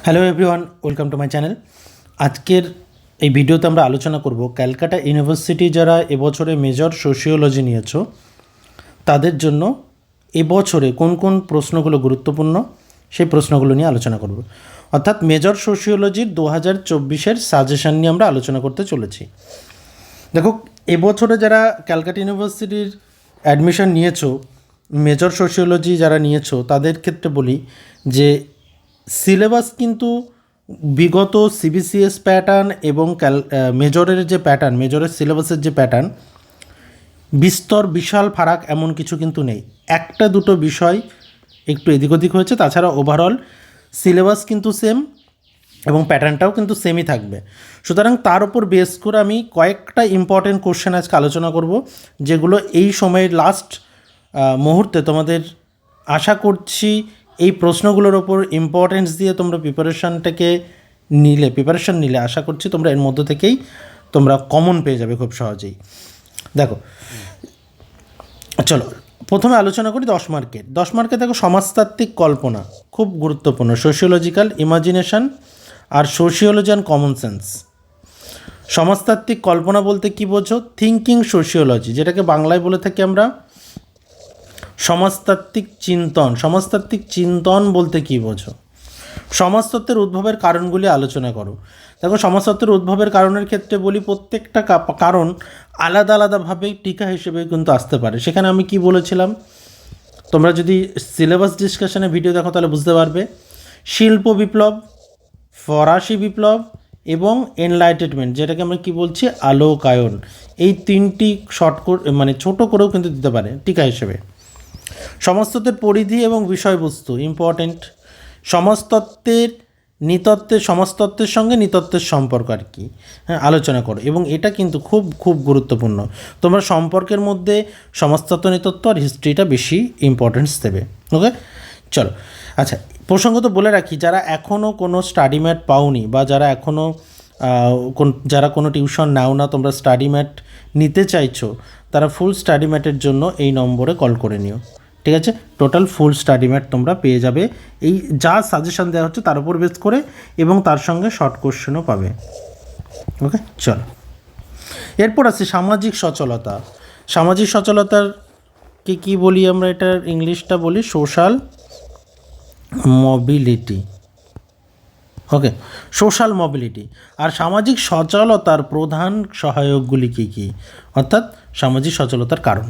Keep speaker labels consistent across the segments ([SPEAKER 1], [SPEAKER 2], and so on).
[SPEAKER 1] Hello everyone, welcome to my channel. আজকের এই ভিডিওতে আমরা আলোচনা করব ক্যালকাটা ইউনিভার্সিটি যারা এবছরে মেজর সোশিওলজি নিয়েছো তাদের জন্য এবছরে কোন কোন প্রশ্নগুলো গুরুত্বপূর্ণ সেই প্রশ্নগুলো নিয়ে আলোচনা করব। অর্থাৎ মেজর সোশিওলজির 2024-এর সাজেশান নিয়ে আমরা আলোচনা করতে চলেছি। দেখো, এবছরে যারা ক্যালকাটা ইউনিভার্সিটির অ্যাডমিশন নিয়েছো, মেজর সোশিওলজি যারা নিয়েছো তাদের ক্ষেত্রে বলি যে সিলেবাস কিন্তু বিগত সিবিসিএস প্যাটার্ন এবং মেজরের যে প্যাটার্ন, মেজরের সিলেবাসের যে প্যাটার্ন, বিশাল ফারাক এমন কিছু কিন্তু নেই। একটা দুটো বিষয় একটু এদিক ওদিক হয়েছে, তাছাড়া ওভারঅল সিলেবাস কিন্তু সেম এবং প্যাটার্নটাও কিন্তু সেমই থাকবে। সুতরাং তার উপর বেস করে আমি কয়েকটা ইম্পর্টেন্ট কোশ্চেন আজকে আলোচনা করব, যেগুলো এই সময়ের লাস্ট মুহূর্তে তোমাদের আশা করছি এই প্রশ্নগুলোর ওপর ইম্পর্টেন্স দিয়ে তোমরা প্রিপারেশান নিলে আশা করছি তোমরা এর মধ্য থেকেই তোমরা কমন পেয়ে যাবে খুব সহজেই। দেখো, চলো প্রথমে আলোচনা করি 10 মার্কে। দেখো, সমাজতাত্ত্বিক কল্পনা খুব গুরুত্বপূর্ণ, সোশিওলজিক্যাল ইমাজিনেশন আর সোশিওলজি অ্যান্ড কমন সেন্স। সমাজতাত্ত্বিক কল্পনা বলতে কী বোঝো? থিঙ্কিং সোশিওলজি, যেটাকে বাংলায় বলে থাকি আমরা সমাজতাত্ত্বিক চিন্তন। সমাজতাত্ত্বিক চিন্তন বলতে কী বোঝো? সমাজতত্ত্বের উদ্ভবের কারণগুলি আলোচনা করো। দেখো, সমাজতত্ত্বের উদ্ভবের কারণের ক্ষেত্রে বলি প্রত্যেকটা কারণ আলাদা আলাদাভাবে টিকা হিসেবে কিন্তু আসতে পারে। সেখানে আমি কি বলেছিলাম, তোমরা যদি সিলেবাস ডিসকাশনে ভিডিও দেখো তাহলে বুঝতে পারবে। শিল্প বিপ্লব, ফরাসি বিপ্লব এবং এনলাইটেনমেন্ট, যেটাকে আমরা কি বলছি আলোকায়ন, এই তিনটি ছোট করেও কিন্তু দিতে পারে টিকা হিসেবে। সমাজতত্ত্বের পরিধি এবং বিষয়বস্তু ইম্পর্টেন্ট। সমাজতত্ত্বের সঙ্গে নৃতত্ত্বের সম্পর্ক আর কি, হ্যাঁ, আলোচনা করো। এবং এটা কিন্তু খুব খুব গুরুত্বপূর্ণ। তোমরা সম্পর্কের মধ্যে সমাজতত্ত্ব, নৃতত্ত্ব আর হিস্ট্রিটা বেশি ইম্পর্টেন্স দেবে। ওকে, চলো। আচ্ছা, প্রসঙ্গত বলে রাখি, যারা এখনও কোনো স্টাডি ম্যাট পাওনি বা যারা কোনো টিউশন নাও না, তোমরা স্টাডি ম্যাট নিতে চাইছো, তারা ফুল স্টাডি ম্যাটের জন্য এই নম্বরে কল করে নিও। ঠিক আছে, টোটাল ফুল স্টাডি ম্যাট তোমরা পেয়ে যাবে এই যা সাজেশন দেওয়া হচ্ছে তার উপর বেস করে, এবং তার সঙ্গে শর্ট কোশ্চেনও পাবে। ওকে, চলো। এরপর আছে সামাজিক সচলতা। সামাজিক সচলতার কি বলি আমরা? এটার ইংলিশটা বলি সোশ্যাল মোবিলিটি। ওকে, সোশ্যাল মোবিলিটি। আর সামাজিক সচলতার প্রধান সহায়কগুলি কী কী, অর্থাৎ সামাজিক সচলতার কারণ।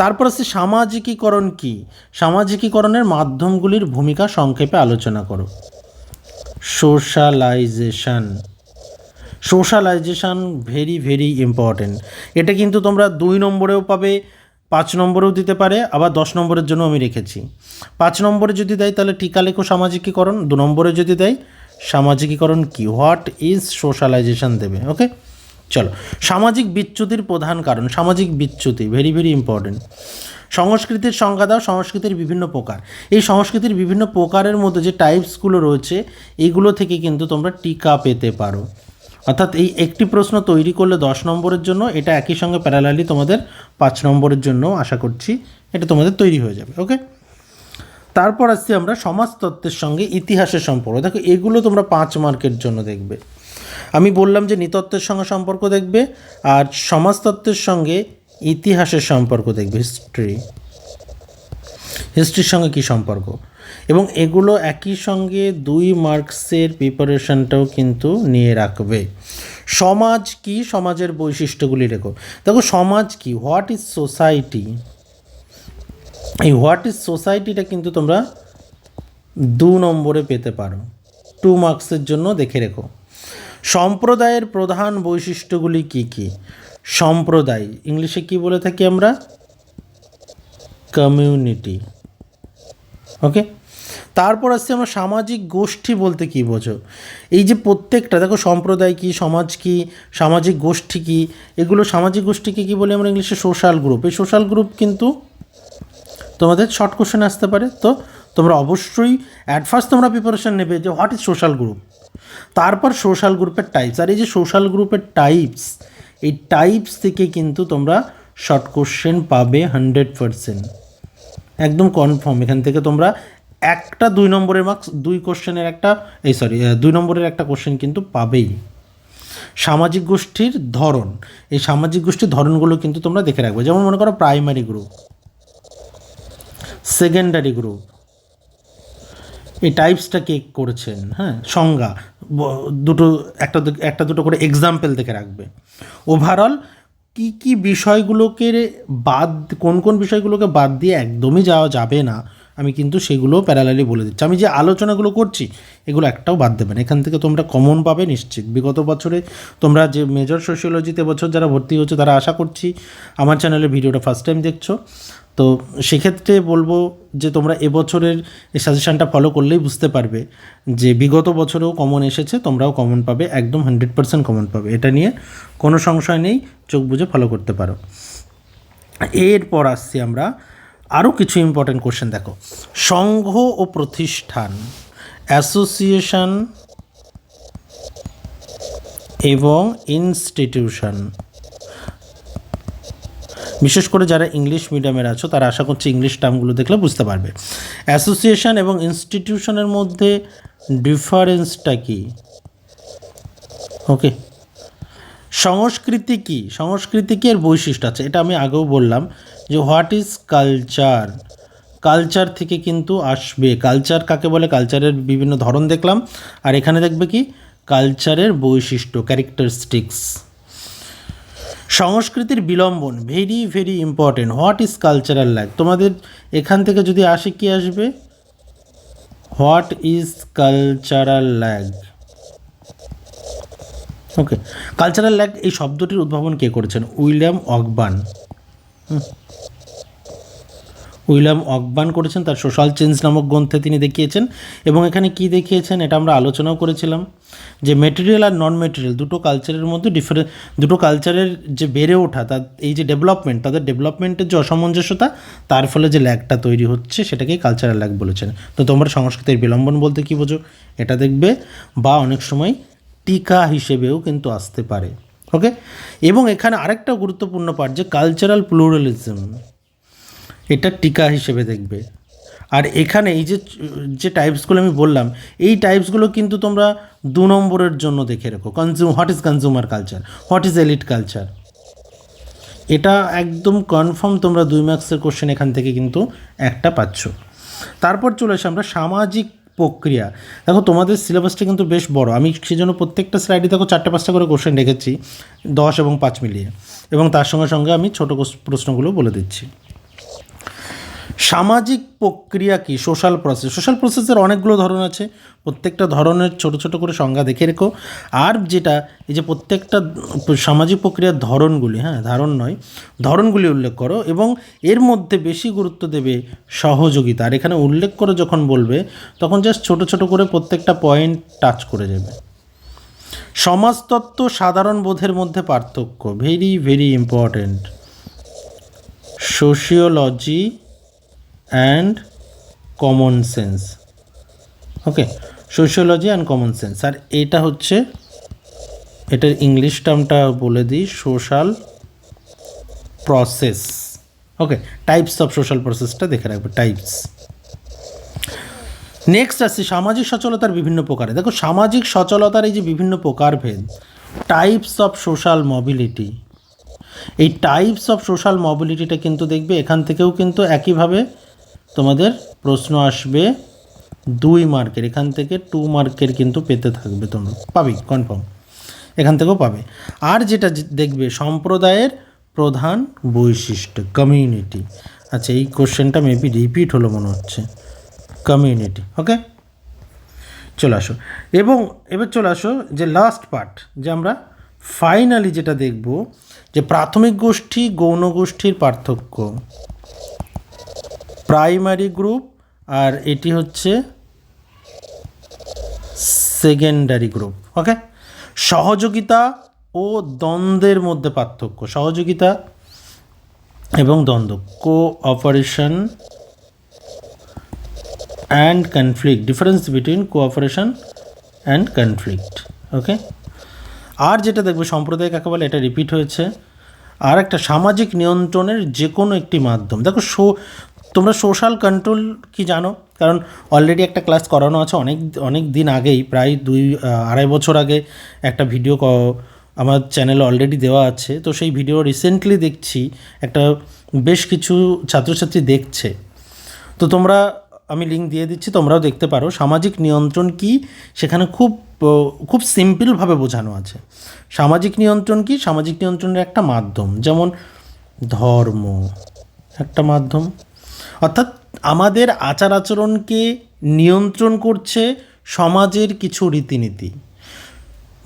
[SPEAKER 1] তারপর আছে সামাজিকীকরণ কী, সামাজিকীকরণের মাধ্যমগুলির ভূমিকা সংক্ষেপে আলোচনা করো। Socialisation very very important. এটা কিন্তু তোমরা 2 নম্বরেও পাবে, 5 নম্বরেও দিতে পারে, আবার 10 নম্বরের জন্য আমি রেখেছি। 5 নম্বরে যদি দেয় তাহলে টিকা লেখো সামাজিকীকরণ, 2 নম্বরে যদি দেয় সামাজিকীকরণ কি, হোয়াট ইজ সোশ্যালাইজেশন দেবে। ওকে, চলো। সামাজিক বিচ্যুতির প্রধান কারণ, সামাজিক বিচ্যুতি ভেরি ভেরি ইম্পর্টেন্ট। সংস্কৃতির সংজ্ঞা দাও, সংস্কৃতির বিভিন্ন প্রকার। এই সংস্কৃতির বিভিন্ন প্রকারের মধ্যে যে টাইপসগুলো রয়েছে এইগুলো থেকে কিন্তু তোমরা টিকা পেতে পারো। অর্থাৎ এই একটি প্রশ্ন তৈরি করলে 10 নম্বরের জন্য, এটা একই সঙ্গে প্যারালালি তোমাদের 5 নম্বরের জন্য আশা করছি এটা তোমাদের তৈরি হয়ে যাবে। ওকে, তারপর আসছি আমরা সমাজতত্ত্বের সঙ্গে ইতিহাসের সম্পর্ক। দেখো, এগুলো তোমরা 5 মার্কের জন্য দেখবে। আমি বললাম যে নৃতত্ত্বের সঙ্গে সম্পর্ক দেখবে, আর সমাজতত্ত্বের সঙ্গে ইতিহাসের সম্পর্ক দেখবে, হিস্ট্রির সঙ্গে কী সম্পর্ক। এবং এগুলো একই সঙ্গে 2 মার্কসের প্রিপারেশনটাও কিন্তু নিয়ে রাখবে। সমাজ কি, সমাজের বৈশিষ্ট্যগুলি রেখো। দেখো, সমাজ কি, হোয়াট ইজ সোসাইটি, এই হোয়াট ইজ সোসাইটিটা কিন্তু তোমরা 2 নম্বরে পেতে পারো, 2 মার্কসের জন্য দেখে রেখো। সম্প্রদায়ের প্রধান বৈশিষ্ট্যগুলি কি কি, সম্প্রদায় ইংলিশে কি বলে থাকি আমরা, কমিউনিটি। ওকে, তারপর আসছে আমরা সামাজিক গোষ্ঠী বলতে কী বোঝো। এই যে প্রত্যেকটা, দেখো, সম্প্রদায় কি, সমাজ কি, সামাজিক গোষ্ঠী কি, এগুলো সামাজিক গোষ্ঠীকে কী বলি আমরা ইংলিশে সোশ্যাল গ্রুপ। এই সোশ্যাল গ্রুপ কিন্তু তোমাদের শর্ট কোশ্চেন আসতে পারে। তো তোমরা অবশ্যই অ্যাট ফার্স্ট তোমরা প্রিপারেশন নেবে যে হোয়াট ইজ সোশ্যাল গ্রুপ, তারপর সোশ্যাল গ্রুপের টাইপস। আর এই যে সোশ্যাল গ্রুপের টাইপস, এই টাইপস থেকে কিন্তু তোমরা শর্ট কোশ্চেন পাবে 100%, একদম কনফার্ম। এখান থেকে তোমরা একটা 2 নম্বরের মার্কস, 2 কোশ্চেনের একটা 2 নম্বরের একটা কোশ্চেন কিন্তু পাবেই। সামাজিক গোষ্ঠীর ধরন, এই সামাজিক গোষ্ঠীর ধরনগুলো কিন্তু তোমরা দেখে রাখবে। যেমন মনে করো প্রাইমারি গ্রুপ, সেকেন্ডারি গ্রুপ, এই টাইপসটা কে করেছেন, হ্যাঁ, সংজ্ঞা দুটো, একটা দুটো করে এক্সাম্পল দেখে রাখবে। ওভারঅল কি কি বিষয়গুলোকে বাদ, কোন কোন বিষয়গুলোকে বাদ দিয়ে একদমই যাওয়া যাবে না, আমি কিন্তু সেগুলো প্যারালালি বলে দিচ্ছি। আমি যে আলোচনাগুলো করছি এগুলো একটাও বাদ দেবে না, এখান থেকে তোমরা কমন পাবে নিশ্চিত। বিগত বছরে তোমরা যে মেজর সোশিওলজিতে বছর যারা ভর্তি হচ্ছে তারা আশা করছি আমার চ্যানেলে ভিডিওটা ফার্স্ট টাইম দেখছো, তো সেক্ষেত্রে বলবো যে তোমরা এবছরের এই সাজেশানটা ফলো করলেই বুঝতে পারবে যে বিগত বছরেও কমন এসেছে, তোমরাও কমন পাবে, একদম 100% কমন পাবে, এটা নিয়ে কোনো সংশয় নেই, চোখ বুজে ফলো করতে পারো। এরপর আসছি আমরা আরও কিছু ইম্পর্টেন্ট কোশ্চেন। দেখো, সংঘ ও প্রতিষ্ঠান, অ্যাসোসিয়েশন এবং ইনস্টিটিউশন, বিশেষ করে যারা ইংলিশ মিডিয়ামের আছো তারা আশা করছি ইংলিশ টার্মগুলো দেখলে বুঝতে পারবে। অ্যাসোসিয়েশন এবং ইনস্টিটিউশনের মধ্যে ডিফারেন্সটা কী? ওকে, সংস্কৃতি কী, সংস্কৃতি কী এর বৈশিষ্ট্য আছে, এটা আমি আগেও বললাম যে হোয়াট ইজ কালচার, কালচার থেকে কিন্তু আসবে। কালচার কাকে বলে, কালচারের বিভিন্ন ধরন দেখলাম, আর এখানে দেখবে কি কালচারের বৈশিষ্ট্য, ক্যারেক্টারিস্টিক্স। সংস্কৃতির বিলম্বন, very very important. What is cultural lag, তোমাদের এখান থেকে যদি আসে কি আসবে, what is cultural lag. Okay, cultural lag এই শব্দটির উদ্ভাবন কে করেছেন? উইলিয়াম অকবার্ন। উইলিয়াম অকবার্ন করেছেন, তার সোশ্যাল চেঞ্জ নামক গ্রন্থে তিনি দেখিয়েছেন। এবং এখানে কি দেখিয়েছেন এটা আমরা আলোচনাও করেছিলাম যে মেটেরিয়াল আর নন মেটেরিয়াল দুটো কালচারের মধ্যে দুটো কালচারের যে বেড়ে ওঠা, তার এই যে ডেভেলপমেন্ট, তাদের ডেভেলপমেন্টের যে অসামঞ্জস্যতা, তার ফলে যে ল্যাগটা তৈরি হচ্ছে সেটাকেই কালচারাল ল্যাগ বলেছেন। তো তোমরা সংস্কৃতির বিলম্বন বলতে কী বোঝো এটা দেখবে, বা অনেক সময় টিকা হিসেবেও কিন্তু আসতে পারে। ওকে, এবং এখানে আরেকটা গুরুত্বপূর্ণ পার্ট যে কালচারাল প্লুরালিজম, এটা টিকা হিসেবে দেখবে। আর এখানে এই যে টাইপসগুলো আমি বললাম, এই টাইপসগুলো কিন্তু তোমরা 2 নম্বরের জন্য দেখে রাখো। What is consumer culture, what is elite culture, এটা একদম কনফার্ম তোমরা 2 মার্কসের কোশ্চেন এখান থেকে কিন্তু একটা পাচ্ছ। তারপর চলে আসে আমরা সামাজিক প্রক্রিয়া। দেখো তোমাদের সিলেবাসটা কিন্তু বেশ বড়, আমি সেজন্য প্রত্যেকটা স্লাইডে দেখো 4-5টা করে কোশ্চেন রেখেছি, 10 এবং 5 মিলিয়ে, এবং তার সঙ্গে সঙ্গে আমি ছোটো প্রশ্নগুলো বলে দিচ্ছি। সামাজিক প্রক্রিয়া কি? Social process. সোশ্যাল প্রসেসের অনেকগুলো ধরন আছে, প্রত্যেকটা ধরনের ছোট ছোট করে সংজ্ঞা দেখে রেখো। আর যেটা এই যে প্রত্যেকটা সামাজিক প্রক্রিয়ার ধরনগুলি, হ্যাঁ ধারণ নয়, ধরনগুলি উল্লেখ করো, এবং এর মধ্যে বেশি গুরুত্ব দেবে সহযোগিতা। আর এখানে উল্লেখ করে যখন বলবে তখন জাস্ট ছোট ছোট করে প্রত্যেকটা পয়েন্ট টাচ করে যাবে। সমাজতত্ত্ব সাধারণ বোধের মধ্যে পার্থক্য, very very important. Sociology and common sense. Okay, sociology and common sense. আর এটা হচ্ছে, এটার ইংলিশ টার্মটা বলে দিই, social process. Okay, types of social প্রসেসটা দেখে রাখবে, টাইপস। নেক্সট আসছে সামাজিক সচলতার বিভিন্ন প্রকারে। দেখো সামাজিক সচলতার এই যে বিভিন্ন প্রকারভেদ, টাইপস অফ সোশ্যাল মোবিলিটি, এই টাইপস অফ সোশ্যাল মোবিলিটিটা কিন্তু দেখবে এখান থেকেও কিন্তু একইভাবে তোমাদের প্রশ্ন আসবে 2 মার্কের, এখান থেকে 2 মার্কের কিন্তু পেতে থাকবে, তোমরা পাবেই কনফার্ম, এখান থেকেও পাবে। আর যেটা দেখবে সম্প্রদায়ের প্রধান বৈশিষ্ট্য, কমিউনিটি। আচ্ছা, এই কোশ্চেনটা মেবি রিপিট হলো মনে হচ্ছে, কমিউনিটি। ওকে, চলে আসো, এবং এবার চলে আসো যে লাস্ট পার্ট, যে আমরা ফাইনালি যেটা দেখব যে প্রাথমিক গোষ্ঠী গৌণ গোষ্ঠীর পার্থক্য, প্রাইমারি গ্রুপ আর এটি হচ্ছে সেকেন্ডারি গ্রুপ। ওকে, সহযোগিতা ও দ্বন্দ্বের মধ্যে পার্থক্য, সহযোগিতা এবং দ্বন্দ্ব, cooperation and conflict, difference between cooperation and conflict. Okay, আর যেটা দেখবে সম্প্রদায় কাকে বলে, এটা রিপিট হয়েছে। আর একটা সামাজিক নিয়ন্ত্রণের যে কোনো একটি মাধ্যম। দেখো তোমরা সোশ্যাল কন্ট্রোল কি জানো, কারণ অলরেডি একটা ক্লাস করানো আছে অনেক অনেক দিন আগেই, প্রায় 2-2.5 বছর আগে একটা ভিডিও আমার চ্যানেলে অলরেডি দেওয়া আছে। তো সেই ভিডিও রিসেন্টলি দেখছি একটা বেশ কিছু ছাত্রছাত্রী দেখছে। তো তোমরা, আমি লিঙ্ক দিয়ে দিচ্ছি, তোমরাও দেখতে পারো। সামাজিক নিয়ন্ত্রণ কি সেখানে খুব সিম্পলভাবে বোঝানো আছে। সামাজিক নিয়ন্ত্রণ কি? সামাজিক নিয়ন্ত্রণের একটা মাধ্যম, যেমন ধর্ম একটা মাধ্যম, অর্থাৎ আমাদের আচার আচরণকে নিয়ন্ত্রণ করছে সমাজের কিছু রীতিনীতি,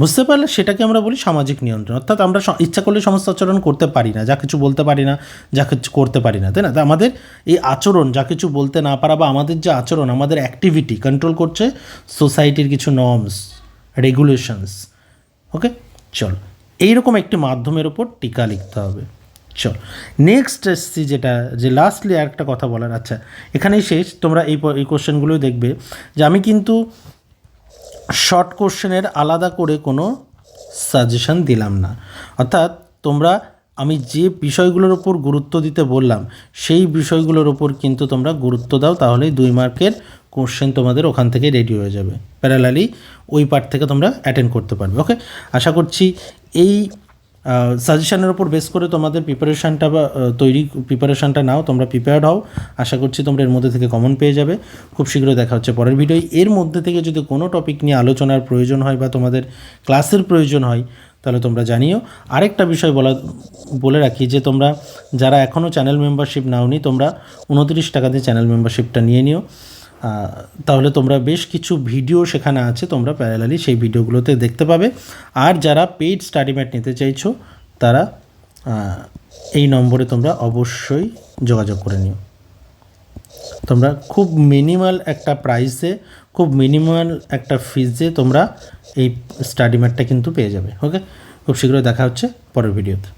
[SPEAKER 1] বুঝতে পারলে? সেটাকে আমরা বলি সামাজিক নিয়ন্ত্রণ। অর্থাৎ আমরা ইচ্ছা করলে সমস্ত আচরণ করতে পারি না, যা কিছু বলতে পারি না, যা কিছু করতে পারি না, তাই না? তা আমাদের এই আচরণ, যা কিছু বলতে না পারা বা আমাদের যে আচরণ, আমাদের অ্যাক্টিভিটি কন্ট্রোল করছে সোসাইটির কিছু নর্মস, রেগুলেশনস। ওকে, চল, এইরকম একটি মাধ্যমের ওপর টিকা লিখতে হবে। চল নেক্সট এসছি, যেটা যে লাস্টলি আরেকটা কথা বলার। আচ্ছা, এখানেই শেষ। তোমরা এই কোশ্চেনগুলোই দেখবে যে আমি কিন্তু শর্ট কোশ্চেনের আলাদা করে কোনো সাজেশন দিলাম না। অর্থাৎ তোমরা, আমি যে বিষয়গুলোর ওপর গুরুত্ব দিতে বললাম সেই বিষয়গুলোর ওপর কিন্তু তোমরা গুরুত্ব দাও, তাহলেই 2 মার্কের কোশ্চেন তোমাদের ওখান থেকে রেডি হয়ে যাবে। প্যারালালি ওই পার্ট থেকে তোমরা অ্যাটেন্ড করতে পারবে। ওকে, আশা করছি এই সাজেশনের ওপর বেস করে তোমাদের প্রিপারেশানটা বা প্রিপারেশানটা নাও, তোমরা প্রিপেয়ার্ড হও। আশা করছি তোমরা এর মধ্যে থেকে কমন পেয়ে যাবে। খুব শীঘ্রই দেখা হচ্ছে পরের ভিডিও। এর মধ্যে থেকে যদি কোনো টপিক নিয়ে আলোচনার প্রয়োজন হয় বা তোমাদের ক্লাসের প্রয়োজন হয় তাহলে তোমরা জানিও। আরেকটা বিষয় বলে রাখি যে তোমরা যারা এখনও চ্যানেল মেম্বারশিপ নাওনি, তোমরা 29 টাকা দিয়ে চ্যানেল মেম্বারশিপটা নিয়ে নিও। তাহলে তোমরা বেশ কিছু ভিডিও সেখানে আছে, তোমরা প্যারালালি সেই ভিডিওগুলোতে দেখতে পাবে। আর যারা পেইড স্টাডি ম্যাট নিতে চাইছো তারা এই নম্বরে তোমরা অবশ্যই যোগাযোগ করে নিও। তোমরা খুব মিনিমাল একটা প্রাইসে, খুব মিনিমাল একটা ফিজে তোমরা এই স্টাডি ম্যাটটা কিন্তু পেয়ে যাবে। ওকে, খুব শীঘ্রই দেখা হচ্ছে পরের ভিডিওতে।